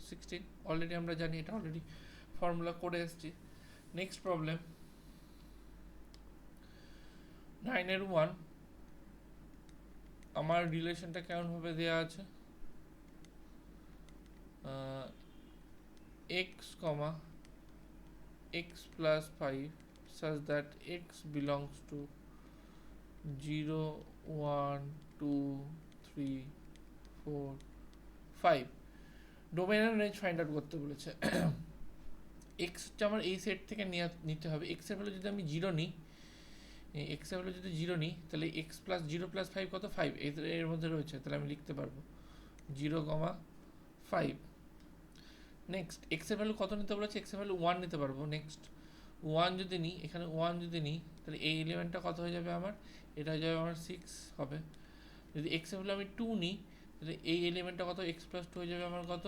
16। অলরেডি আমরা জানি, এটা অলরেডি ফর্মুলা করে এসেছি। নেক্সট প্রবলেম 9 এর 1, আমার রিলেশনটা কেমন ভাবে দেওয়া আছে, x comma x plus 5 such that x belongs to 0 1 2 3 4 5 domain and range find out করতে বলেছে। x হচ্ছে আমার এই সেট থেকে নিতে হবে। x এর ভ্যালু যদি আমি 0 নিই, x এর ভ্যালু যদি 0 নিই তাহলে x প্লাস 0 প্লাস 5 কত 5 এর মধ্যে রয়েছে, তাহলে আমি লিখতে পারবো 0, 5। নেক্সট এক্স এর ভ্যালু কত নিতে বলেছে, এক্স এর ভ্যালু 1 নিতে পারবো। নেক্সট 1 যদি নিই, এখানে 1 যদি নিই তাহলে এই এলিমেন্টটা কত হয়ে যাবে আমার, এটা হয়ে যাবে আমার 6 হবে। যদি এক্স এর ভ্যালু আমি 2 নিই তাহলে এই এলিমেন্টটা কত, এক্স প্লাস 2 হয়ে যাবে আমার কত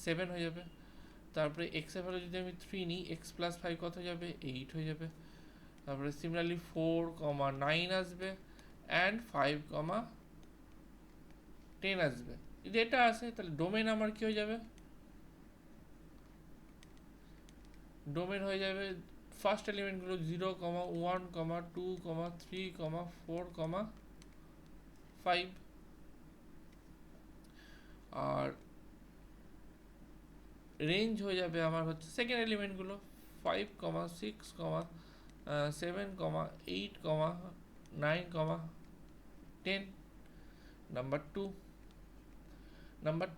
7 হয়ে যাবে। তারপরে এক্স এর ভ্যালু যদি আমি 3 নিই, এক্স প্লাস 5 কত হয়ে যাবে 8 হয়ে যাবে। তারপরে সিমিলারলি 4, 9 আসবে অ্যান্ড 5, 10 আসবে। যদি এটা আসে তাহলে ডোমেন আমার কি হয়ে যাবে, ডোমেন হয়ে যাবে ফার্স্ট এলিমেন্টগুলো 0, 1, 2, 3, 4, 5। আর রেঞ্জ হয়ে যাবে আমার হচ্ছে সেকেন্ড এলিমেন্টগুলো 5, 6, 7, 8, 9, 10। নাম্বার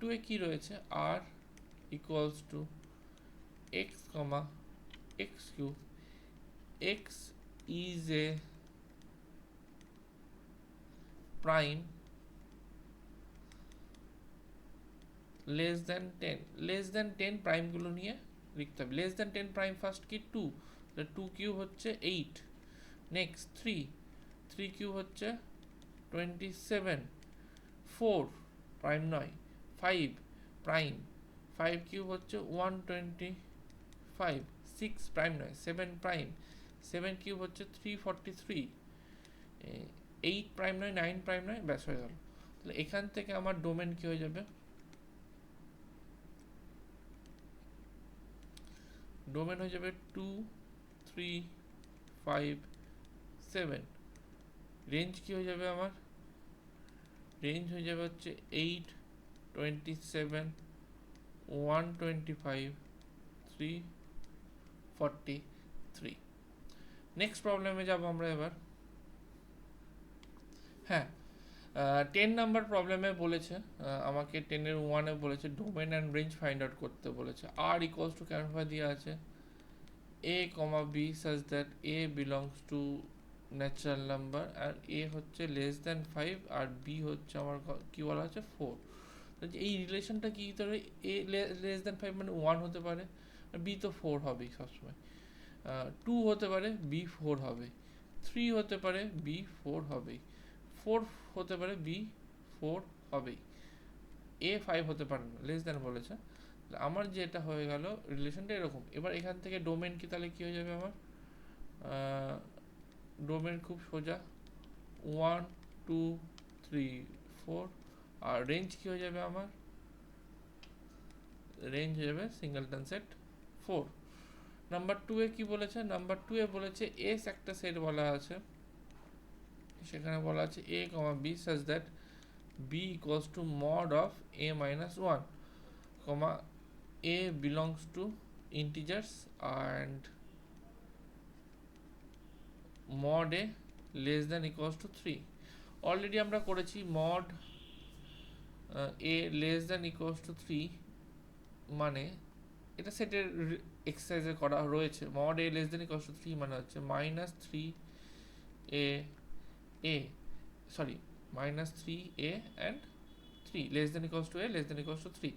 2 এ কি রয়েছে, r equals to x, x cube. X is a prime less than 10, less than 10 prime গুলো নিয়ে লিখতে হবে। less than 10 প্রাইম ফার্স্ট কি 2, তাহলে 2 কিউব হচ্ছে 8। নেক্সট 3 কিউব হচ্ছে 27, 4 প্রাইম নয়, 5 প্রাইম, 5 কিউব হচ্ছে 125, 6 প্রাইম নয়, 7 প্রাইম, 7 কিউব হচ্ছে 343, 8 প্রাইম নয়, 9 প্রাইম নয়, ব্যাস হয়ে গেল। তাহলে এখান থেকে আমার ডোমেন কি হয়ে যাবে, ডোমেন হয়ে যাবে 2, 3, 5, 7। রেঞ্জ কি হয়ে যাবে আমার, রেঞ্জ হয়ে যাবে হচ্ছে 8, 27, 125, 343। নেক্সট প্রবলেমে যাব আমরা এবার। হ্যাঁ, 10 নাম্বার প্রবলেমে বলেছে আমাকে 10-এর 1-এ বলেছে domain and range find out করতে বলেছে। আর ইকুয়ালস টু কেমন ভাবে দেওয়া আছে, a, b such that a belongs to natural number আর a হচ্ছে লেস দ্যান 5 আর b হচ্ছে আমার কি বলা আছে 4। এই রিলেশনটা কি, ধরো a লেস দ্যান 5 মানে 1 হতে পারে, আর b তো 4 হবেই সবসময়, 2 হতে পারে b 4 হবে, 3 হতে পারে b 4 হবেই, 4 হতে পারে b 4 হবেই, a 5 হতে পারে না, লেস দ্যান বলেছে। আমার যেটা হয়ে গেল রিলেশনটা এরকম। এবার এখান থেকে ডোমেন কি, তাহলে কি হয়ে যাবে আমার, ডোমেন খুব সোজা 1, 2, 3, 4। আর রেঞ্জ কি হয়ে যাবে আমার, রেঞ্জ হয়ে যাবে সিঙ্গেলটন সেট 4। নাম্বার 2 এ কি বলেছে, নাম্বার 2 এ বলেছে এস একটা সেট বলা আছে, সেখানে বলা আছে a, b such that b equals to mod of a minus 1, a belongs to integers and mod a less than equals to 3। Already আমরা করেছি mod a less than equals to 3, মানে এটা সেটের এক্সারসাইজে করা রয়েছে। mod a less than equals to 3 মানে হচ্ছে minus 3a and 3 less than equals to a less than equals to 3,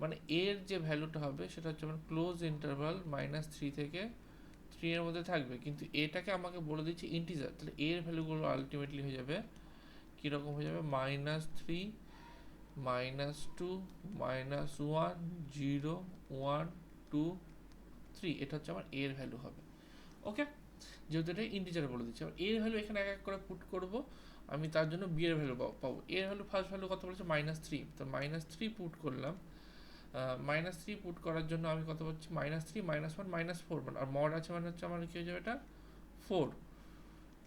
মানে এর যে ভ্যালুটা হবে সেটা হচ্ছে আমার ক্লোজ ইন্টারভাল -3 থেকে 3 এর মধ্যে থাকবে, কিন্তু এটাকে আমাকে বলে দিচ্ছে ইন্টিজার, তাহলে এর ভ্যালুগুলো আলটিমেটলি হয়ে যাবে কীরকম হয়ে যাবে, -3, -2, -1, 0, 1, 2, 3, এটা হচ্ছে আমার এর ভ্যালু হবে। ওকে, যেহেতু এটা ইন্টিজার বলে দিচ্ছে, এবার এর ভ্যালু এখানে এক এক করে পুট করব আমি, তার জন্য বি এর ভ্যালু পাবো। এর ভ্যালু ফার্স্ট ভ্যালু কত বলেছে -3, তো -3 পুট করলাম। -3 পুট করার জন্য আমি কত পাচ্ছি, -3, -1, -4, মানে আর মড আছে মানে হচ্ছে আমার কি হয়ে যাবে এটা 4,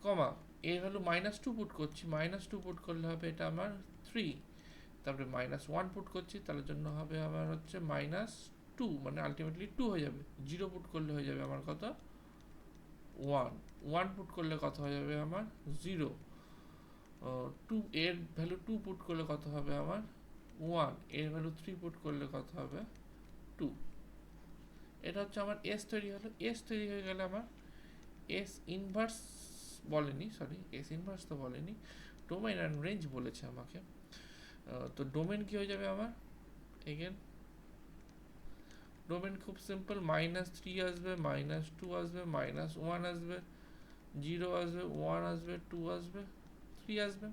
কমা এর ভ্যালু -2 পুট করছি, -2 পুট করলে হবে এটা আমার 3, তারপরে -1 পুট করছি, তার জন্য হবে আমার হচ্ছে -2, মানে আলটিমেটলি 2 হয়ে যাবে। 0 পুট করলে হয়ে যাবে আমার কত, 1, 1 পুট করলে কত হয়ে যাবে আমার 0, 2 এর ভ্যালু 2 পুট করলে কত হবে আমার 1, এর ভ্যালু 3 পুট করলে কত হবে 2। এটা হচ্ছে আমার এস তৈরি হলো। এস তৈরি হয়ে গেলে আমার এস ইনভার্স বলেনি, সরি এস ইনভার্স তো বলেনি, ডোমেইন অ্যান্ড রেঞ্জ বলেছে আমাকে। তো ডোমেন কি হয়ে যাবে আমার, এগেন ডোমেন খুব সিম্পল, -3 আসবে, -2 আসবে, -1 আসবে, 0 আসবে, 1 আসবে, 2 আসবে, 3 আসবে।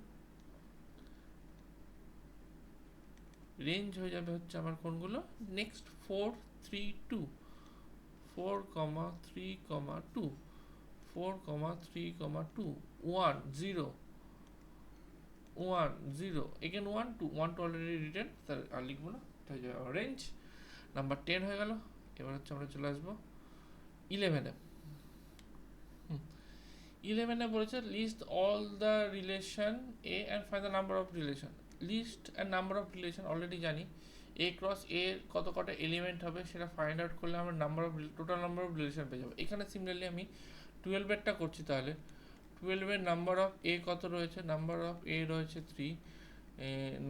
রেঞ্জ হয়ে যাবে হচ্ছে আমার কোনগুলো, next 4 3 2, 4 3 2, 4 3 2, 1 0, 1 0, again 1 2, 1 two already written, তার আর লিখবো না, হয়ে যাবে আমার রেঞ্জ। নাম্বার 10 হয়ে গেল। এবার হচ্ছে আমরা চলে আসবো 11-এ। 11-এ বলেছে list all the relation A and find the number of relation. List and number of relation already জানি, এ ক্রস এ কত কটা এলিমেন্ট হবে সেটা ফাইন্ড আউট করলে আমরা টোটাল নাম্বার অফ রিলেশন পেয়ে যাবো। এখানে সিমিলারলি আমি 12-এরটা করছি, তাহলে 12-এর নাম্বার অফ এ কত রয়েছে, নাম্বার অফ এ রয়েছে 3,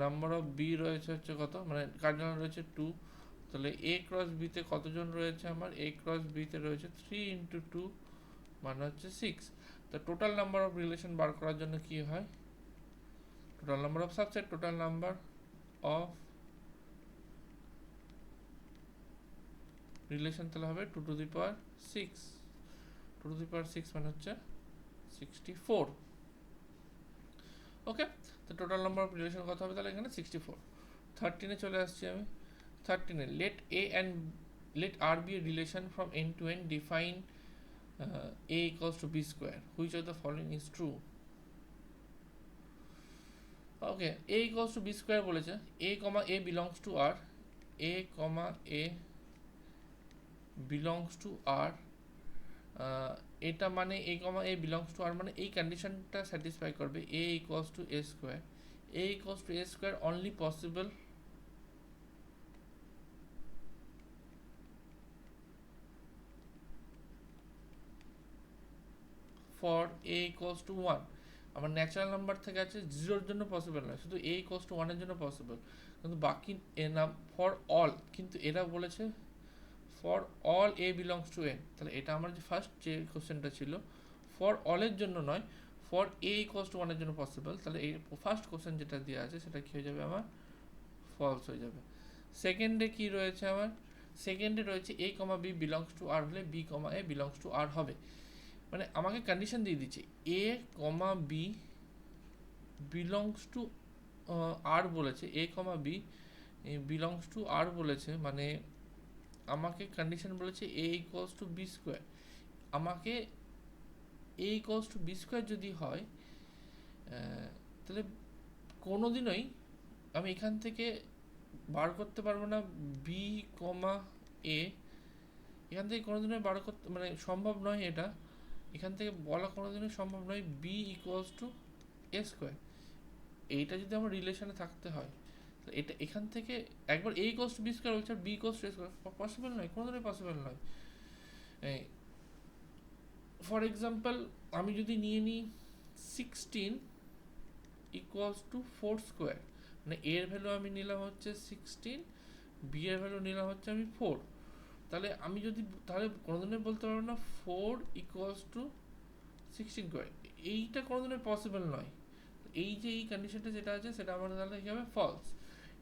নাম্বার অফ বি রয়েছে হচ্ছে কত, মানে কার্ডিনাল রয়েছে 2, তাহলে এ ক্রস বিতে কতজন রয়েছে আমার, এ ক্রস বিতে রয়েছে 3 ইন্টু 2 মানে হচ্ছে 6। তো টোটাল নাম্বার অফ রিলেশন বার করার জন্য কি হয়, total number of subset, total number of relation তাহলে হবে 2 to the power 6, 2 to the পাওয়ার 6 মানে হচ্ছে 64। ওকে, তো টোটাল নাম্বার অফ রিলেশন কত হবে তাহলে এখানে 64। 13-এ চলে আসছি আমি। 13-এ let R be a relation from n to n, define a equals to b square, which of the following is true? Okay, a equals to b square বলেছে, a, a belongs to R, a, a belongs to R, এটা মানে a, a belongs to R মানে এই কন্ডিশনটা স্যাটিসফাই করবে, a equals to a square, a equals to a square only possible for a equals to 1। আমার ন্যাচারাল নাম্বার থেকে আছে 0-এর জন্য পসিবল নয়, শুধু a equals to 1-এর জন্য পসিবল, কিন্তু বাকি ফর অল, কিন্তু এরা বলেছে for all A belongs two N. তাহলে এটা আমার যে ফার্স্ট যে কোশ্চেনটা ছিল ফর অলের জন্য নয়, ফর এ ইকুয়ালস টু 1-এর জন্য পসিবল, তাহলে এই ফার্স্ট কোশ্চেন যেটা দেওয়া আছে সেটা কী হয়ে যাবে আমার, ফলস হয়ে যাবে। সেকেন্ডে কি রয়েছে আমার, সেকেন্ডে রয়েছে A comma B belongs to R হলে B comma A belongs to R হবে, মানে আমাকে কন্ডিশন দিয়ে দিচ্ছে A comma B belongs to R বলেছে, A comma B belongs to R বলেছে, মানে আমাকে কন্ডিশন বলেছে A equals to B square. আমাকে A equals to B square যদি হয় তাহলে কোনোদিনই আমি এখান থেকে বার করতে পারবো না বি কমা এ, এখান থেকে কোনোদিনই বার করতে মানে সম্ভব নয়, এটা এখান থেকে বলা কোনোদিনই সম্ভব নয় B equals to A square. এইটা যদি আমার রিলেশনে থাকতে হয়, এটা এখান থেকে একবার A equals to B square বলছে, B equals to A square possible নয়, কোনোদিনই পসিবল নয়। ফর এক্সাম্পল আমি যদি নিয়ে নিই 16 ইকুয়ালস টু 4 স্কোয়ার, মানে এর ভ্যালু আমি নিলাম হচ্ছে 16, বি এর ভ্যালু নিলাম হচ্ছে আমি 4, তাহলে আমি যদি তাহলে কোনোদিনই বলতে পারবো না 4 ইকুয়ালস টু 16 স্কোয়ার, এইটা কোনোদিনই পসিবল নয়। এই যে এই কন্ডিশনটা যেটা আছে সেটা আমার তাহলে কী হবে, ফলস।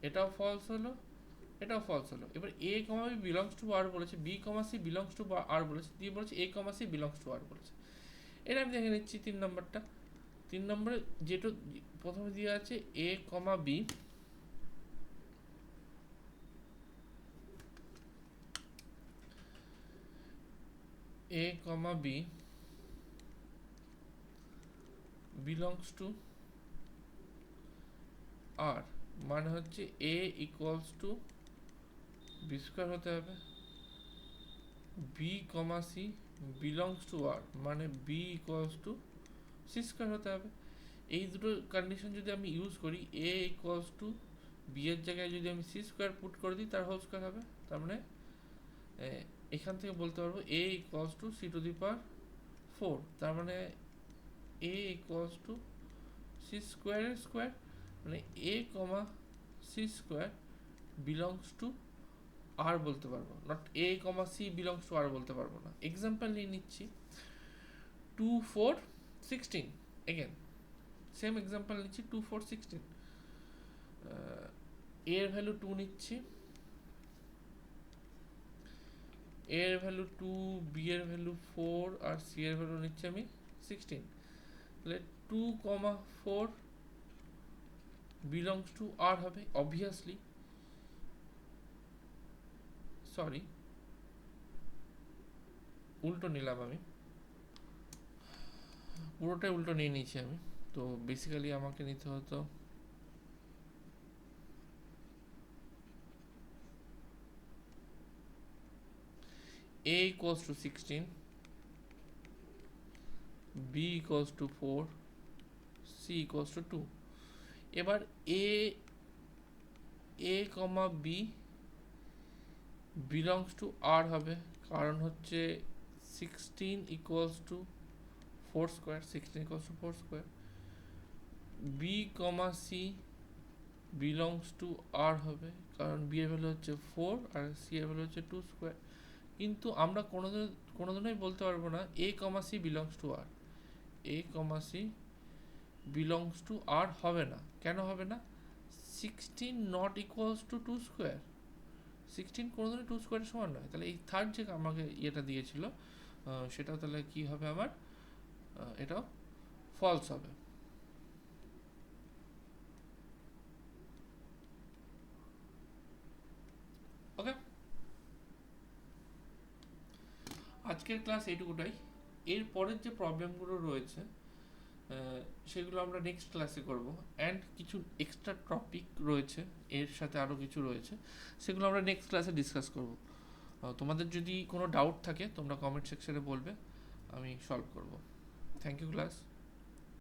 এটাও ফলস হলো, এটাও ফলস হলো। এবার A comma B belongs to R বলেছে, B comma C belongs to R বলেছে, দিয়ে বলেছে A comma C belongs to R বলেছে। এটা আমি দেখে নিচ্ছি 3 নম্বরটা। 3 নম্বরে যেটা প্রথমে দিয়ে আছে A comma B, A comma B belongs to R, মানে হচ্ছে A equals to B square হতে হবে, B comma C belongs to R মানে B equals to C square হতে হবে। এই দুটো কন্ডিশন যদি আমি ইউজ করি, এ ইকুয়ালস টু বি এর জায়গায় যদি আমি সি স্কোয়ার পুট করে দিই তার হোল স্কোয়ার হবে। তার মানে এখান থেকে বলতে পারবো A equals to C to the power 4। তার মানে এ ইকুয়ালস টু সি স্কোয়ারের স্কোয়ার, মানে A comma C square belongs to R বলতে পারবো, not A comma C belongs to R বলতে পারবো না। এক্সাম্পল নিয়ে নিচ্ছি 2 4 16, এগেন সেম এক্সাম্পল নিচ্ছি 2 4 16। এর ভ্যালু 2 নিচ্ছি, এর ভ্যালু 2, বি এর ভ্যালু 4 আর সি এর ভ্যালু নিচ্ছি আমি 16। তাহলে 2 কমা 4 বিলংস টু আর হবে অবভিয়াসলি, সরি উল্টো নিলাম আমি, পুরোটাই উল্টো নিয়ে নিয়েছি আমি। তো বেসিক্যালি আমাকে নিতে হতো a equals to 16, b equals to 4, c equals to 2। এবার a comma b belongs to r হবে, কারণ হচ্ছে 16 equals to 4 square, 16 equals to 4 square। b comma c belongs to r হবে, কারণ b এর ভ্যালু হচ্ছে 4 আর c এর ভ্যালু হচ্ছে 2 স্কোয়ার। কিন্তু আমরা কোনোদিনই বলতে পারবো না a comma c belongs to r, a comma c belongs to r হবে না। কেন হবে না? 16 not equals to 2 স্কোয়ার, 16 কোনোদিনই 2 স্কোয়ারের সমান নয়। তাহলে এই থার্ড যে আমাকে ইয়েটা দিয়েছিল সেটা তাহলে কি হবে আমার, এটাও ফলস হবে। ওকে, আজকের ক্লাস এইটুকুটাই। এর পরের যে প্রবলেমগুলো রয়েছে সেগুলো আমরা নেক্সট ক্লাসে করব। অ্যান্ড কিছু এক্সট্রা টপিক রয়েছে, এর সাথে আরও কিছু রয়েছে, সেগুলো আমরা নেক্সট ক্লাসে ডিসকাস করব। তোমাদের যদি কোনো ডাউট থাকে তোমরা কমেন্ট সেকশনে বলবে, আমি সলভ করব। Thank you class.